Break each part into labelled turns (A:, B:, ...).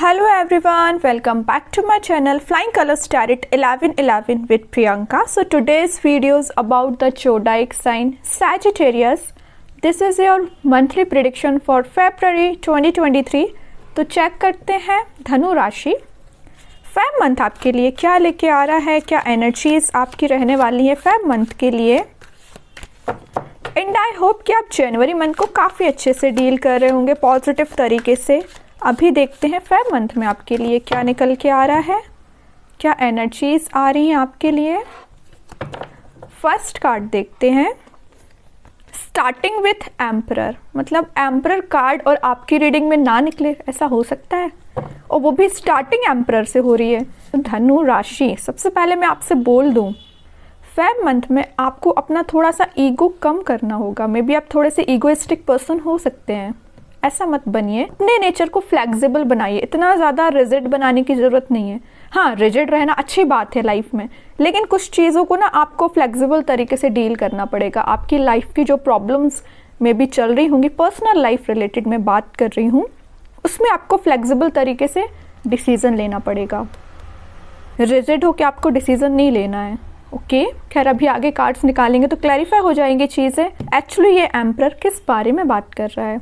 A: Hello everyone, welcome back to my channel Flying Colors Tarot 1111 with Priyanka. So today's video is about the zodiac sign Sagittarius. This is your monthly prediction for February 2023. तो check करते हैं धनु राशि Feb month आपके लिए क्या लेके आ रहा है, क्या एनर्जीज आपकी रहने वाली है फेब मंथ के लिए। एंड आई होप कि आप जनवरी मंथ को काफ़ी अच्छे से डील कर रहे होंगे पॉजिटिव तरीके से। अभी देखते हैं फेब मंथ में आपके लिए क्या निकल के आ रहा है, क्या एनर्जीज आ रही हैं आपके लिए। फर्स्ट कार्ड देखते हैं, स्टार्टिंग विथ एम्परर। मतलब एम्परर कार्ड और आपकी रीडिंग में ना निकले ऐसा हो सकता है, और वो भी स्टार्टिंग एम्परर से हो रही है। तो धनु राशि, सबसे पहले मैं आपसे बोल दूं फेब मंथ में आपको अपना थोड़ा सा ईगो कम करना होगा। मे बी आप थोड़े से ईगोइस्टिक पर्सन हो सकते हैं, ऐसा मत बनिए। अपने नेचर को फ्लेक्सिबल बनाइए, इतना ज़्यादा रिजिड बनाने की ज़रूरत नहीं है। हाँ, रिजिड रहना अच्छी बात है लाइफ में, लेकिन कुछ चीज़ों को ना आपको फ्लेक्सिबल तरीके से डील करना पड़ेगा। आपकी लाइफ की जो प्रॉब्लम्स में भी चल रही होंगी, पर्सनल लाइफ रिलेटेड मैं बात कर रही हूँ, उसमें आपको फ्लेक्सिबल तरीके से डिसीज़न लेना पड़ेगा। रिजिड होकर आपको डिसीज़न नहीं लेना है। ओके, खैर अभी आगे कार्ड्स निकालेंगे तो क्लैरिफाई हो जाएंगी चीज़ें। एक्चुअली ये एम्परर किस बारे में बात कर रहा है।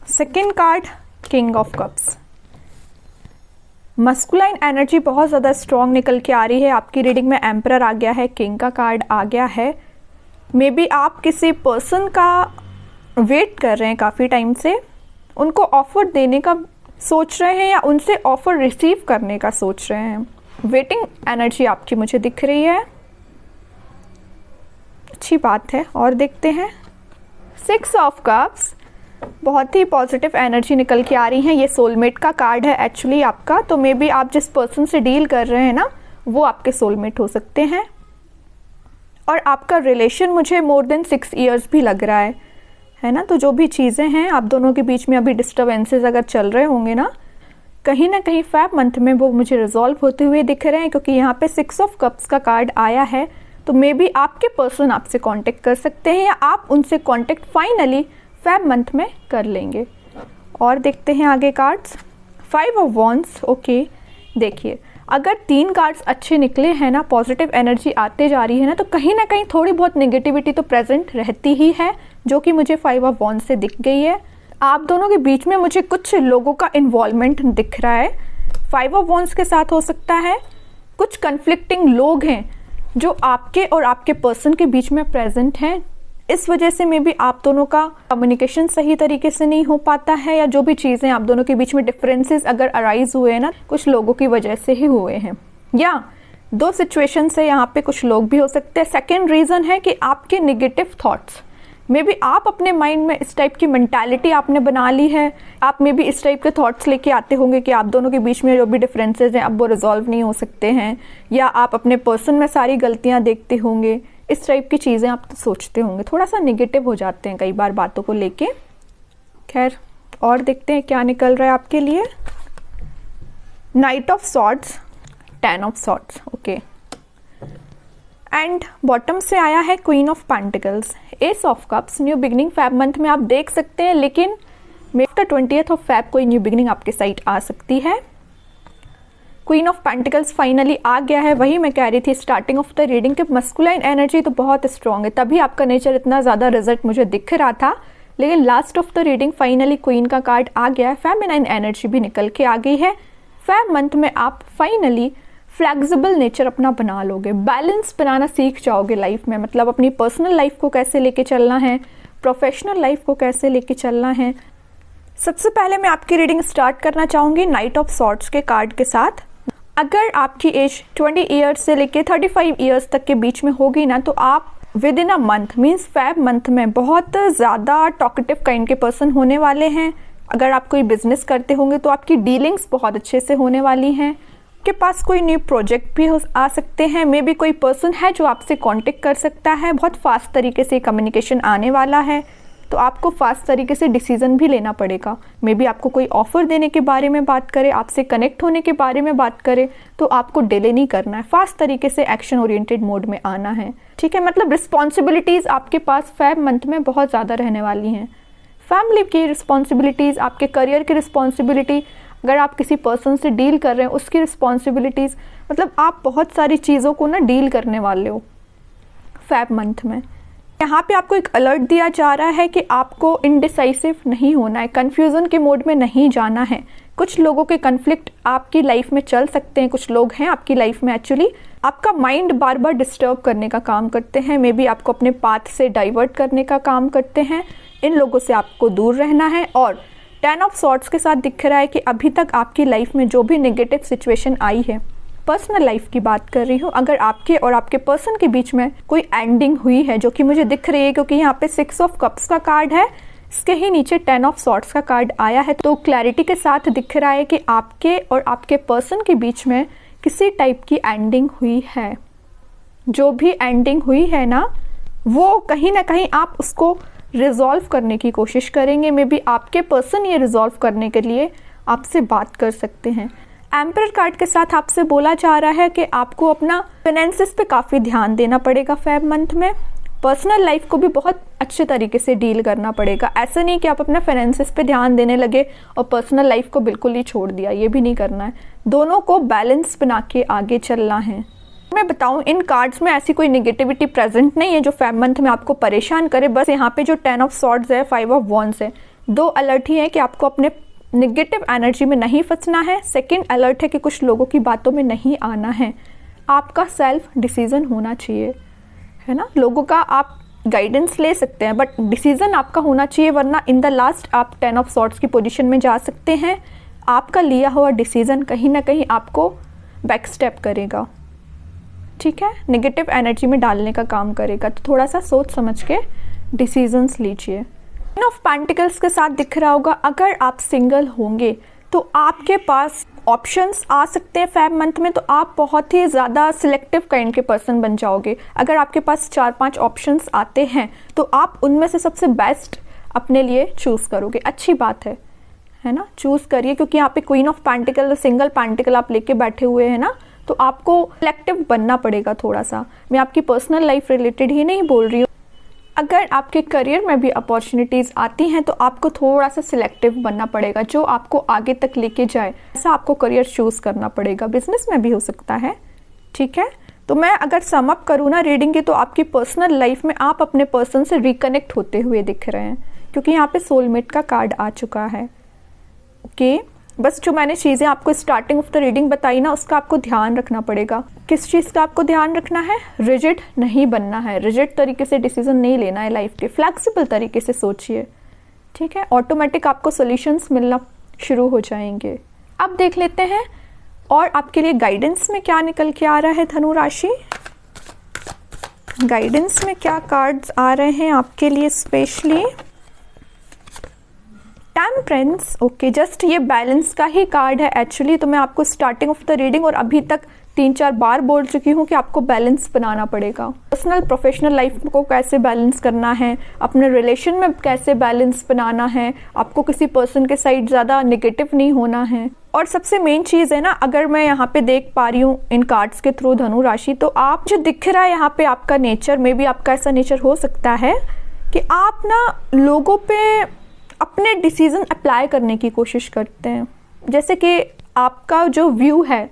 A: Second card, king of cups. Masculine energy बहुत ज़्यादा स्ट्रॉन्ग निकल के आ रही है आपकी रीडिंग में। एम्परर आ गया है, किंग का कार्ड आ गया है। मे बी आप किसी पर्सन का वेट कर रहे हैं काफ़ी टाइम से, उनको ऑफर देने का सोच रहे हैं या उनसे ऑफर रिसीव करने का सोच रहे हैं। वेटिंग एनर्जी आपकी मुझे दिख रही है, अच्छी बात है। और देखते हैं सिक्स ऑफ कप्स, बहुत ही पॉजिटिव एनर्जी निकल के आ रही है। ये सोलमेट का कार्ड है एक्चुअली आपका, तो मे बी आप जिस पर्सन से डील कर रहे हैं ना, वो आपके सोलमेट हो सकते हैं। और आपका रिलेशन मुझे मोर देन 6 ईयर्स भी लग रहा है ना। तो जो भी चीज़ें हैं आप दोनों के बीच में अभी डिस्टर्बेंसेस अगर चल रहे होंगे ना कहीं फेब मंथ में, वो मुझे रिजॉल्व होते हुए दिख रहे हैं, क्योंकि यहाँ पे 6 ऑफ कप्स का कार्ड आया है। तो मे बी आपके पर्सन आपसे कांटेक्ट कर सकते हैं या आप उनसे कांटेक्ट फाइनली फेब मंथ में कर लेंगे। और देखते हैं आगे कार्ड्स, 5 ऑफ वॉन्ड्स। ओके, देखिए अगर 3 कार्ड्स अच्छे निकले हैं ना, पॉजिटिव एनर्जी आते जा रही है ना, तो कहीं थोड़ी बहुत नेगेटिविटी तो प्रेजेंट रहती ही है, जो कि मुझे 5 ऑफ वॉन्ड्स से दिख गई है। आप दोनों के बीच में मुझे कुछ लोगों का इन्वॉल्वमेंट दिख रहा है। 5 ऑफ वॉन्ड्स के साथ हो सकता है कुछ कन्फ्लिक्टिंग लोग हैं जो आपके और आपके पर्सन के बीच में प्रेजेंट हैं। इस वजह से मे बी आप दोनों का कम्युनिकेशन सही तरीके से नहीं हो पाता है, या जो भी चीज़ें आप दोनों के बीच में डिफरेंसेस अगर अराइज हुए हैं ना, कुछ लोगों की वजह से ही हुए हैं। या 2 सिचुएशन से यहाँ पे कुछ लोग भी हो सकते हैं। सेकेंड रीज़न है कि आपके निगेटिव थॉट्स, मे बी आप अपने माइंड में इस टाइप की मेंटालिटी आपने बना ली है। आप मे बी इस टाइप के थॉट्स लेके आते होंगे कि आप दोनों के बीच में जो भी डिफरेंसेस हैं अब वो रिजॉल्व नहीं हो सकते हैं, या आप अपने पर्सन में सारी गलतियाँ देखते होंगे। इस टाइप की चीज़ें आप तो सोचते होंगे, थोड़ा सा नेगेटिव हो जाते हैं कई बार बातों को लेके। खैर और देखते हैं क्या निकल रहा है आपके लिए। Night of swords, 10 of swords. Okay, and bottom से आया है queen of pentacles, S of cups. New beginning Feb month में आप देख सकते हैं, लेकिन आफ्टर 20th ऑफ फेब कोई न्यू बिगनिंग आपके साइड आ सकती है। क्वीन ऑफ पेंटिकल्स फाइनली आ गया है। वही मैं कह रही थी स्टार्टिंग ऑफ द रीडिंग कि मस्कुलाइन एनर्जी तो बहुत स्ट्रॉन्ग है, तभी आपका नेचर इतना ज़्यादा रिजल्ट मुझे दिख रहा था। लेकिन last of the reading finally queen का कार्ड आ गया है। फेमिनाइन एनर्जी भी निकल के आ गई है। फेब मंथ में आप फाइनली फ्लेक्सिबल नेचर अपना बना लोगे, बैलेंस बनाना सीख जाओगे लाइफ में। मतलब अपनी पर्सनल लाइफ को कैसे लेके चलना है, प्रोफेशनल लाइफ को कैसे लेके चलना है। सबसे पहले मैं आपकी रीडिंग स्टार्ट करना चाहूँगी नाइट ऑफ सॉर्ड्स के कार्ड के साथ। अगर आपकी एज 20 ईयर्स से लेके 35 ईयर्स तक के बीच में होगी ना, तो आप with in a month means Feb month में बहुत ज़्यादा टॉकेटिव काइंड के पर्सन होने वाले हैं। अगर आप कोई बिजनेस करते होंगे तो आपकी डीलिंग्स बहुत अच्छे से होने वाली हैं। आपके पास कोई न्यू प्रोजेक्ट भी आ सकते हैं। मे बी कोई पर्सन है जो आपसे कांटेक्ट कर सकता है। बहुत फास्ट तरीके से कम्युनिकेशन आने वाला है, तो आपको फास्ट तरीके से डिसीजन भी लेना पड़ेगा। मे बी आपको कोई ऑफर देने के बारे में बात करे, आपसे कनेक्ट होने के बारे में बात करे, तो आपको डिले नहीं करना है, फास्ट तरीके से एक्शन ओरिएंटेड मोड में आना है। ठीक है, मतलब रिस्पॉन्सिबिलिटीज़ आपके पास फेब मंथ में बहुत ज़्यादा रहने वाली हैं। फैमिली की रिस्पॉन्सिबिलिटीज़, आपके करियर की रिस्पॉन्सिबिलिटी, अगर आप किसी पर्सन से डील कर रहे हैं उसकी रिस्पॉन्सिबिलिटीज़, मतलब आप बहुत सारी चीज़ों को ना डील करने वाले हो फेब मंथ में। यहाँ पे आपको एक अलर्ट दिया जा रहा है कि आपको इनडिसाइसिव नहीं होना है, कन्फ्यूज़न के मोड में नहीं जाना है। कुछ लोगों के कन्फ्लिक्ट आपकी लाइफ में चल सकते हैं, कुछ लोग हैं आपकी लाइफ में एक्चुअली आपका माइंड बार बार डिस्टर्ब करने का काम करते हैं, मे बी आपको अपने पाथ से डाइवर्ट करने का काम करते हैं। इन लोगों से आपको दूर रहना है। और 10 ऑफ सॉर्ड्स के साथ दिख रहा है कि अभी तक आपकी लाइफ में जो भी नेगेटिव सिचुएशन आई है, पर्सनल लाइफ की बात कर रही हूँ, अगर आपके और आपके पर्सन के बीच में कोई एंडिंग हुई है, जो कि मुझे दिख रही है क्योंकि यहाँ पे 6 ऑफ कप्स का कार्ड है, इसके ही नीचे 10 ऑफ सॉर्ड्स का कार्ड आया है, तो क्लैरिटी के साथ दिख रहा है कि आपके और आपके पर्सन के बीच में किसी टाइप की एंडिंग हुई है। जो भी एंडिंग हुई है ना, वो कहीं ना कहीं आप उसको रिजॉल्व करने की कोशिश करेंगे। मे बी आपके पर्सन ये रिजॉल्व करने के लिए आपसे बात कर सकते हैं। एम्परर कार्ड के साथ आपसे बोला जा रहा है कि आपको अपना फाइनेंसेस पे काफ़ी ध्यान देना पड़ेगा फेब मंथ में। पर्सनल लाइफ को भी बहुत अच्छे तरीके से डील करना पड़ेगा। ऐसा नहीं कि आप अपना फाइनेंसेस पे ध्यान देने लगे और पर्सनल लाइफ को बिल्कुल ही छोड़ दिया, ये भी नहीं करना है। दोनों को बैलेंस बना के आगे चलना है। मैं बताऊं, इन कार्ड्स में ऐसी कोई नेगेटिविटी प्रेजेंट नहीं है जो फेब मंथ में आपको परेशान करे। बस यहाँ पे जो 10 ऑफ सॉर्ड्स है, 5 ऑफ वॉन्ड्स है, दो अलर्ट ही है कि आपको अपने नेगेटिव एनर्जी में नहीं फंसना है। सेकंड अलर्ट है कि कुछ लोगों की बातों में नहीं आना है। आपका सेल्फ डिसीजन होना चाहिए, है ना। लोगों का आप गाइडेंस ले सकते हैं बट डिसीजन आपका होना चाहिए, वरना इन द लास्ट आप 10 ऑफ सॉर्ड्स की पोजीशन में जा सकते हैं। आपका लिया हुआ डिसीजन कहीं ना कहीं आपको बैक स्टेप करेगा, ठीक है, नेगेटिव एनर्जी में डालने का काम करेगा। तो थोड़ा सा सोच समझ के डिसीजंस लीजिए। 10 ऑफ पेंटिकल्स के साथ दिख रहा होगा, अगर आप सिंगल होंगे तो आपके पास ऑप्शंस आ सकते हैं फेब मंथ में, तो आप बहुत ही ज़्यादा सिलेक्टिव काइंड के पर्सन बन जाओगे। अगर आपके पास 4-5 ऑप्शंस आते हैं तो आप उनमें से सबसे बेस्ट अपने लिए चूज़ करोगे। अच्छी बात है ना, चूज़ करिए, क्योंकि यहाँ पे queen of pentacle, single pentacle आप लेके बैठे हुए हैं ना, तो आपको सिलेक्टिव बनना पड़ेगा थोड़ा सा। मैं आपकी पर्सनल लाइफ रिलेटेड ही नहीं बोल रही हूँ। अगर आपके करियर में भी अपॉर्चुनिटीज़ आती हैं तो आपको थोड़ा सा सिलेक्टिव बनना पड़ेगा, जो आपको आगे तक लेके जाए ऐसा आपको करियर चूज़ करना पड़ेगा। बिजनेस में भी हो सकता है, ठीक है। तो मैं अगर सम अप करूँ ना रीडिंग की, तो आपकी पर्सनल लाइफ में आप अपने पर्सन से रिकनेक्ट होते हुए दिख रहे हैं, क्योंकि यहाँ पे सोलमेट का कार्ड आ चुका है। ओके, बस जो मैंने चीज़ें आपको स्टार्टिंग ऑफ द रीडिंग बताई ना, उसका आपको ध्यान रखना पड़ेगा। किस चीज़ का आपको ध्यान रखना है? रिजिड नहीं बनना है, रिजिड तरीके से डिसीजन नहीं लेना है लाइफ के, फ्लेक्सिबल तरीके से सोचिए, ठीक है। ऑटोमेटिक आपको सॉल्यूशंस मिलना शुरू हो जाएंगे। अब देख लेते हैं और आपके लिए गाइडेंस में क्या निकल के आ रहा है। धनु राशि, गाइडेंस में क्या कार्ड्स आ रहे हैं आपके लिए स्पेशली। टेम्परेंस, ओके, जस्ट ये बैलेंस का ही कार्ड है एक्चुअली। तो मैं आपको स्टार्टिंग ऑफ द रीडिंग और अभी तक 3-4 बार बोल चुकी हूँ कि आपको बैलेंस बनाना पड़ेगा। पर्सनल प्रोफेशनल लाइफ को कैसे बैलेंस करना है, अपने रिलेशन में कैसे बैलेंस बनाना है, आपको किसी पर्सन के साइड ज़्यादा नेगेटिव नहीं होना है। और सबसे मेन चीज़ है ना, अगर मैं यहाँ पे देख पा रही हूँ इन कार्ड्स के थ्रू धनु राशि, तो आप जो दिख रहा है यहाँ पे आपका नेचर, में भी आपका ऐसा नेचर हो सकता है कि आप ना लोगों पे अपने डिसीजन अप्लाई करने की कोशिश करते हैं। जैसे कि आपका जो व्यू है,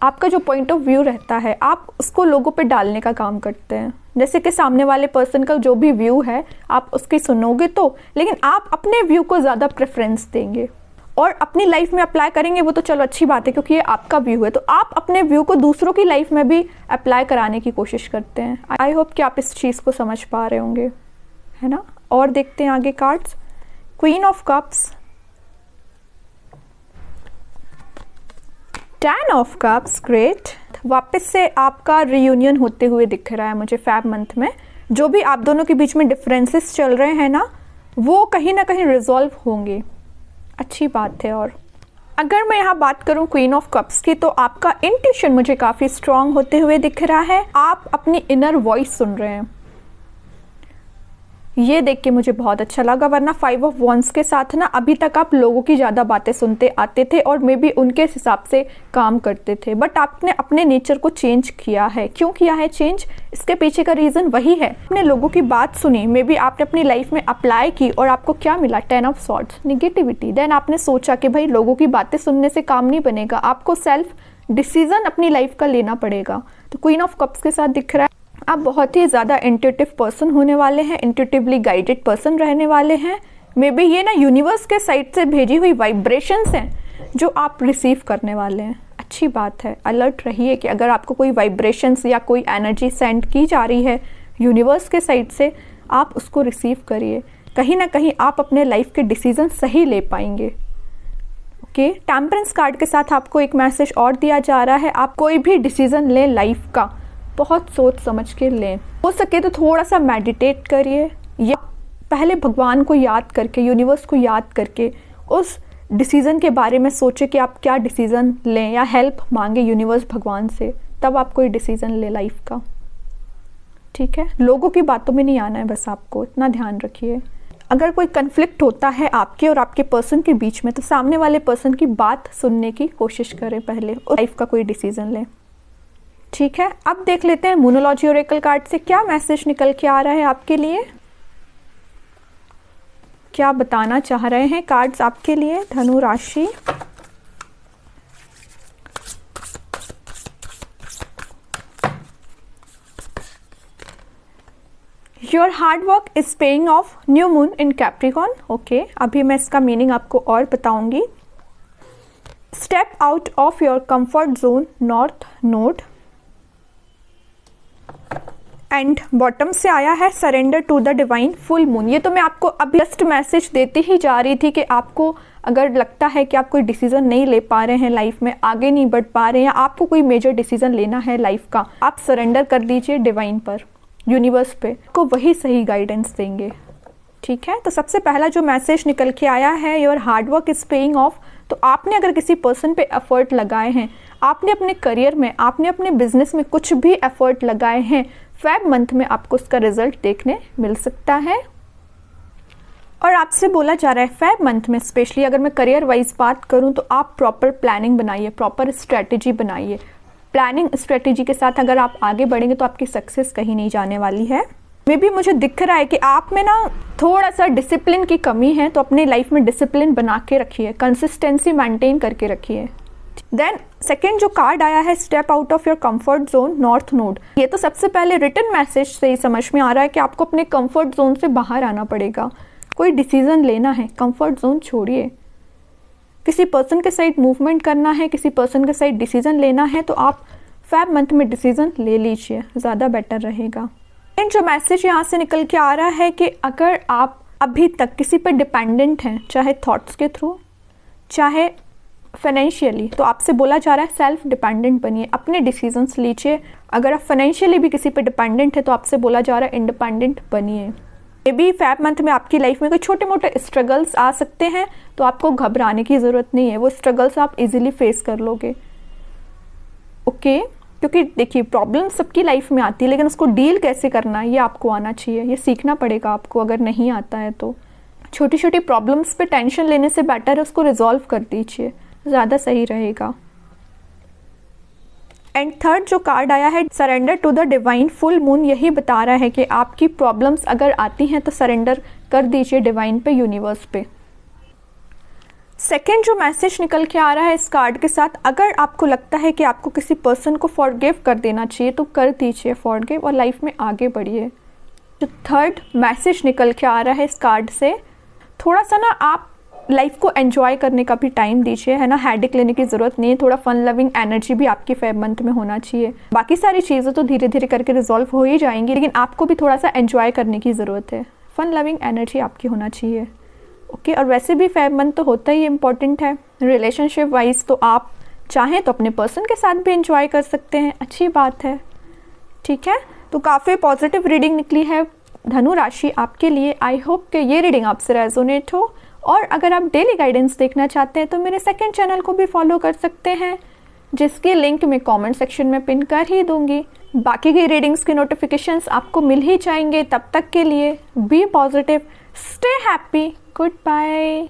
A: आपका जो पॉइंट ऑफ व्यू रहता है, आप उसको लोगों पे डालने का काम करते हैं। जैसे कि सामने वाले पर्सन का जो भी व्यू है आप उसकी सुनोगे तो, लेकिन आप अपने व्यू को ज़्यादा प्रेफरेंस देंगे और अपनी लाइफ में अप्लाई करेंगे। वो तो चलो अच्छी बात है क्योंकि ये आपका व्यू है, तो आप अपने व्यू को दूसरों की लाइफ में भी अप्लाई कराने की कोशिश करते हैं। आई होप कि आप इस चीज़ को समझ पा रहे होंगे, है ना। और देखते हैं आगे cards. Queen of cups, 10 of cups, great. वापस से आपका रियूनियन होते हुए दिख रहा है मुझे फेब मंथ में। जो भी आप दोनों के बीच में डिफरेंसेस चल रहे हैं ना, वो कहीं ना कहीं रिजॉल्व होंगे, अच्छी बात है। और अगर मैं यहाँ बात करूँ क्वीन ऑफ कप्स की, तो आपका इंट्यूशन मुझे काफ़ी स्ट्रांग होते हुए दिख रहा है। आप अपनी इनर वॉइस सुन रहे हैं, ये देख के मुझे बहुत अच्छा लगा, वरना 5 ऑफ वॉन्ड्स के साथ ना अभी तक आप लोगों की ज़्यादा बातें सुनते आते थे और मे बी उनके हिसाब से काम करते थे, बट आपने अपने नेचर को चेंज किया है। क्यों किया है चेंज? इसके पीछे का रीज़न वही है, आपने लोगों की बात सुनी, मे बी आपने अपनी लाइफ में अप्लाई की और आपको क्या मिला? 10 ऑफ सॉर्ड्स, निगेटिविटी। देन आपने सोचा कि भाई लोगों की बातें सुनने से काम नहीं बनेगा, आपको सेल्फ डिसीजन अपनी लाइफ का लेना पड़ेगा। तो क्वीन ऑफ कप्स के साथ दिख रहा है आप बहुत ही ज़्यादा इंट्यूटिव पर्सन होने वाले हैं, इंट्यूटिवली गाइडेड पर्सन रहने वाले हैं। मे बी ये ना यूनिवर्स के साइड से भेजी हुई वाइब्रेशंस हैं जो आप रिसीव करने वाले हैं। अच्छी बात है, अलर्ट रहिए कि अगर आपको कोई वाइब्रेशंस या कोई एनर्जी सेंड की जा रही है यूनिवर्स के साइड से, आप उसको रिसीव करिए। कहीं ना कहीं आप अपने लाइफ के डिसीजन सही ले पाएंगे। ओके, टेम्परेंस कार्ड के साथ आपको एक मैसेज और दिया जा रहा है, आप कोई भी डिसीजन लें लाइफ का, बहुत सोच समझ के लें। हो सके तो थोड़ा सा मेडिटेट करिए या पहले भगवान को याद करके, यूनिवर्स को याद करके उस डिसीज़न के बारे में सोचें कि आप क्या डिसीज़न लें, या हेल्प मांगे यूनिवर्स भगवान से, तब आप कोई डिसीज़न ले लाइफ का। ठीक है, लोगों की बातों में नहीं आना है, बस आपको इतना ध्यान रखिए। अगर कोई कन्फ्लिक्ट होता है आपके और आपके पर्सन के बीच में, तो सामने वाले पर्सन की बात सुनने की कोशिश करें पहले और लाइफ का कोई डिसीज़न लें। ठीक है, अब देख लेते हैं मोनोलॉजी ओरेकल कार्ड से क्या मैसेज निकल के आ रहा है आपके लिए, क्या बताना चाह रहे हैं कार्ड्स आपके लिए धनु राशि। Your hard work is paying off, new moon in Capricorn. Okay, अभी मैं इसका मीनिंग आपको और बताऊंगी। Step out of your comfort zone, north node. And bottom से आया है surrender to the divine full moon. ये तो मैं आपको अभी जस्ट मैसेज देती ही जा रही थी कि आपको अगर लगता है कि आप कोई डिसीजन नहीं ले पा रहे हैं लाइफ में, आगे नहीं बढ़ पा रहे हैं, आपको कोई मेजर डिसीजन लेना है लाइफ का, आप सरेंडर कर दीजिए डिवाइन पर, यूनिवर्स पे, को वही सही गाइडेंस देंगे। ठीक है, तो सबसे पहला जो मैसेज निकल के आया है, your hard work is paying of. तो आपने अगर किसी पर्सन पे एफर्ट लगाए हैं, आपने अपने करियर में, आपने अपने बिजनेस में कुछ भी एफर्ट लगाए हैं, फेब मंथ में आपको उसका रिजल्ट देखने मिल सकता है। और आपसे बोला जा रहा है फेब मंथ में स्पेशली, अगर मैं करियर वाइज बात करूं, तो आप प्रॉपर प्लानिंग बनाइए, प्रॉपर स्ट्रेटेजी बनाइए। प्लानिंग स्ट्रेटेजी के साथ अगर आप आगे बढ़ेंगे तो आपकी सक्सेस कहीं नहीं जाने वाली है। मे बी मुझे दिख रहा है कि आप में ना थोड़ा सा डिसिप्लिन की कमी है, तो अपने लाइफ में डिसिप्लिन बना के रखिए, कंसिस्टेंसी मेंटेन करके रखिए। देन सेकेंड जो कार्ड आया है, step out of your comfort zone, north node. ये तो सबसे पहले रिटन मैसेज से ही समझ में आ रहा है कि आपको अपने कंफर्ट जोन से बाहर आना पड़ेगा, कोई डिसीजन लेना है, कंफर्ट जोन छोड़िए। किसी पर्सन के साइड मूवमेंट करना है, किसी पर्सन के साइड डिसीजन लेना है, तो आप फेब मंथ में डिसीजन ले लीजिए, ज़्यादा बेटर रहेगा। एंड जो मैसेज यहाँ से निकल के आ रहा है कि अगर आप अभी तक किसी पर डिपेंडेंट हैं, चाहे थॉट्स के थ्रू, चाहे फाइनेंशियली, तो आपसे बोला जा रहा है सेल्फ डिपेंडेंट बनिए, अपने डिसीजंस लीजिए। अगर आप फाइनेंशियली भी किसी पे डिपेंडेंट है, तो आपसे बोला जा रहा है इंडिपेंडेंट बनिए। मे बी फेब मंथ में आपकी लाइफ में कोई छोटे मोटे स्ट्रगल्स आ सकते हैं, तो आपको घबराने की ज़रूरत नहीं है, वो स्ट्रगल्स आप इजीली फेस कर लोगे। ओके, क्योंकि देखिए प्रॉब्लम सबकी लाइफ में आती है, लेकिन उसको डील कैसे करना है ये आपको आना चाहिए, ये सीखना पड़ेगा आपको। अगर नहीं आता है तो छोटी छोटी प्रॉब्लम्स पे टेंशन लेने से बेटर है उसको रिजॉल्व कर दीजिए, ज़्यादा सही रहेगा। एंड थर्ड जो कार्ड आया है, surrender to the divine full moon, यही बता रहा है कि आपकी प्रॉब्लम्स अगर आती हैं तो सरेंडर कर दीजिए डिवाइन पे, यूनिवर्स पे। सेकेंड जो मैसेज निकल के आ रहा है इस कार्ड के साथ, अगर आपको लगता है कि आपको किसी पर्सन को फॉरगिव कर देना चाहिए, तो कर दीजिए फॉरगिव और लाइफ में आगे बढ़िए। जो थर्ड मैसेज निकल के आ रहा है इस कार्ड से, थोड़ा सा ना आप लाइफ को एंजॉय करने का भी टाइम दीजिए, है ना, हेडेक लेने की ज़रूरत नहीं है, थोड़ा फन लविंग एनर्जी भी आपकी फेब मंथ में होना चाहिए। बाकी सारी चीज़ें तो धीरे धीरे करके रिजॉल्व हो ही जाएंगी, लेकिन आपको भी थोड़ा सा एंजॉय करने की ज़रूरत है, फन लविंग एनर्जी आपकी होना चाहिए। ओके, और वैसे भी फेब मंथ तो होता ही इम्पॉर्टेंट है रिलेशनशिप वाइज, तो आप चाहें तो अपने पर्सन के साथ भी एंजॉय कर सकते हैं, अच्छी बात है। ठीक है, तो काफ़ी पॉजिटिव रीडिंग निकली है धनु राशि आपके लिए। आई होप कि ये रीडिंग आपसे रेजोनेट हो, और अगर आप डेली गाइडेंस देखना चाहते हैं तो मेरे सेकंड चैनल को भी फॉलो कर सकते हैं, जिसकी लिंक मैं कमेंट सेक्शन में पिन कर ही दूंगी। बाकी की रीडिंग्स के नोटिफिकेशंस आपको मिल ही जाएंगे। तब तक के लिए be positive, stay happy, good bye.